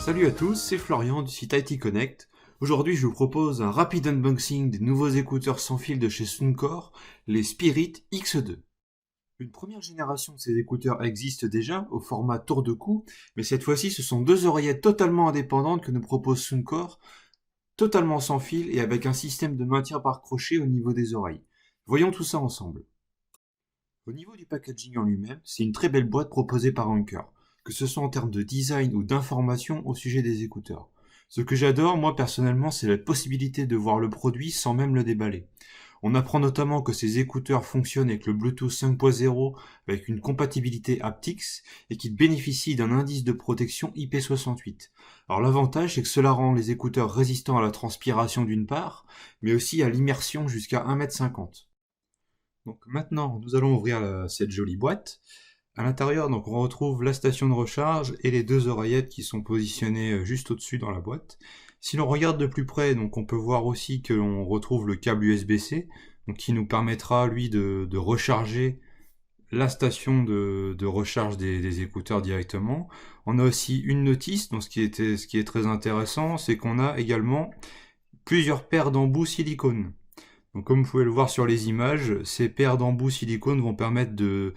Salut à tous, c'est Florian du site IT Connect. Aujourd'hui, je vous propose un rapide unboxing des nouveaux écouteurs sans fil de chez Soundcore, les Spirit X2. Une première génération de ces écouteurs existe déjà, au format tour de cou, mais cette fois-ci, ce sont deux oreillettes totalement indépendantes que nous propose Soundcore, totalement sans fil et avec un système de maintien par crochet au niveau des oreilles. Voyons tout ça ensemble. Au niveau du packaging en lui-même, c'est une très belle boîte proposée par Anker, que ce soit en termes de design ou d'information au sujet des écouteurs. Ce que j'adore, moi personnellement, c'est la possibilité de voir le produit sans même le déballer. On apprend notamment que ces écouteurs fonctionnent avec le Bluetooth 5.0 avec une compatibilité aptX et qu'ils bénéficient d'un indice de protection IP68. Alors l'avantage, c'est que cela rend les écouteurs résistants à la transpiration d'une part, mais aussi à l'immersion jusqu'à 1,50 m. Donc maintenant, nous allons ouvrir cette jolie boîte. À l'intérieur, donc, on retrouve la station de recharge et les deux oreillettes qui sont positionnées juste au-dessus dans la boîte. Si l'on regarde de plus près, donc, on peut voir aussi que l'on retrouve le câble USB-C, donc, qui nous permettra, lui, de recharger la station de recharge des écouteurs directement. On a aussi une notice, donc ce qui est très intéressant, c'est qu'on a également plusieurs paires d'embouts silicone. Donc comme vous pouvez le voir sur les images, ces paires d'embouts silicone vont permettre de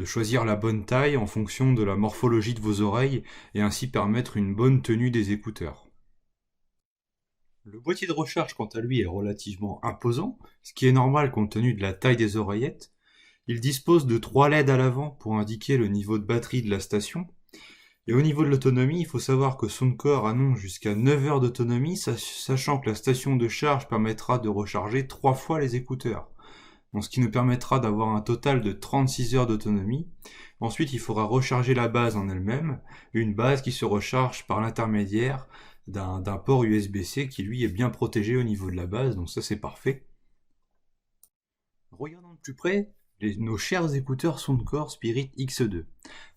choisir la bonne taille en fonction de la morphologie de vos oreilles et ainsi permettre une bonne tenue des écouteurs. Le boîtier de recharge quant à lui est relativement imposant, ce qui est normal compte tenu de la taille des oreillettes. Il dispose de 3 LED à l'avant pour indiquer le niveau de batterie de la station. Et au niveau de l'autonomie, il faut savoir que Soundcore annonce jusqu'à 9 heures d'autonomie, sachant que la station de charge permettra de recharger 3 fois les écouteurs. Donc, ce qui nous permettra d'avoir un total de 36 heures d'autonomie. Ensuite, il faudra recharger la base en elle-même, une base qui se recharge par l'intermédiaire d'un port USB-C qui lui est bien protégé au niveau de la base, donc ça c'est parfait. Regardons de plus près nos chers écouteurs Soundcore Spirit X2.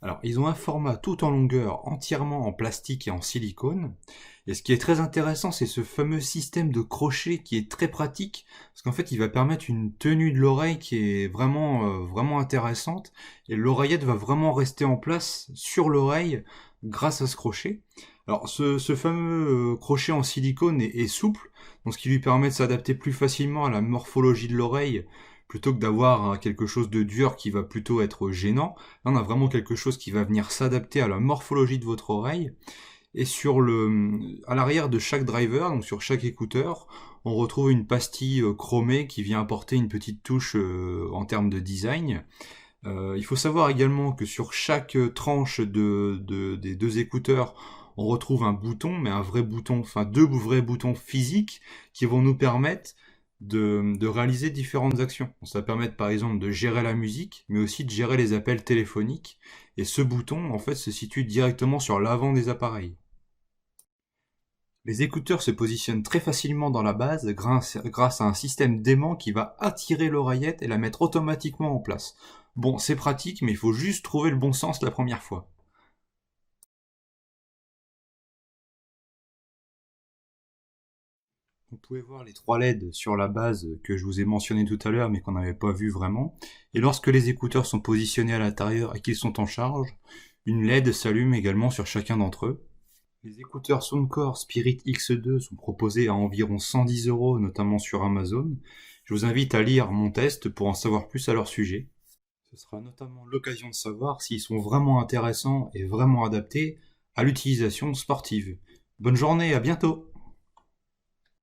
Alors, ils ont un format tout en longueur, entièrement en plastique et en silicone. Et ce qui est très intéressant, c'est ce fameux système de crochet qui est très pratique, parce qu'en fait, il va permettre une tenue de l'oreille qui est vraiment intéressante. Et l'oreillette va vraiment rester en place sur l'oreille grâce à ce crochet. Alors, ce fameux crochet en silicone est souple, donc ce qui lui permet de s'adapter plus facilement à la morphologie de l'oreille, plutôt que d'avoir quelque chose de dur qui va plutôt être gênant. Là, on a vraiment quelque chose qui va venir s'adapter à la morphologie de votre oreille. Et à l'arrière de chaque driver, donc sur chaque écouteur, on retrouve une pastille chromée qui vient apporter une petite touche en termes de design. Il faut savoir également que sur chaque tranche des deux écouteurs, on retrouve un bouton, mais un vrai bouton, enfin deux vrais boutons physiques qui vont nous permettre de réaliser différentes actions. Ça va permettre par exemple de gérer la musique, mais aussi de gérer les appels téléphoniques. Et ce bouton, en fait, se situe directement sur l'avant des appareils. Les écouteurs se positionnent très facilement dans la base grâce à un système d'aimant qui va attirer l'oreillette et la mettre automatiquement en place. Bon, c'est pratique, mais il faut juste trouver le bon sens la première fois. Vous pouvez voir les 3 LED sur la base que je vous ai mentionné tout à l'heure mais qu'on n'avait pas vu vraiment. Et lorsque les écouteurs sont positionnés à l'intérieur et qu'ils sont en charge, une LED s'allume également sur chacun d'entre eux. Les écouteurs Soundcore Spirit X2 sont proposés à environ 110 €, notamment sur Amazon. Je vous invite à lire mon test pour en savoir plus à leur sujet. Ce sera notamment l'occasion de savoir s'ils sont vraiment intéressants et vraiment adaptés à l'utilisation sportive. Bonne journée, à bientôt!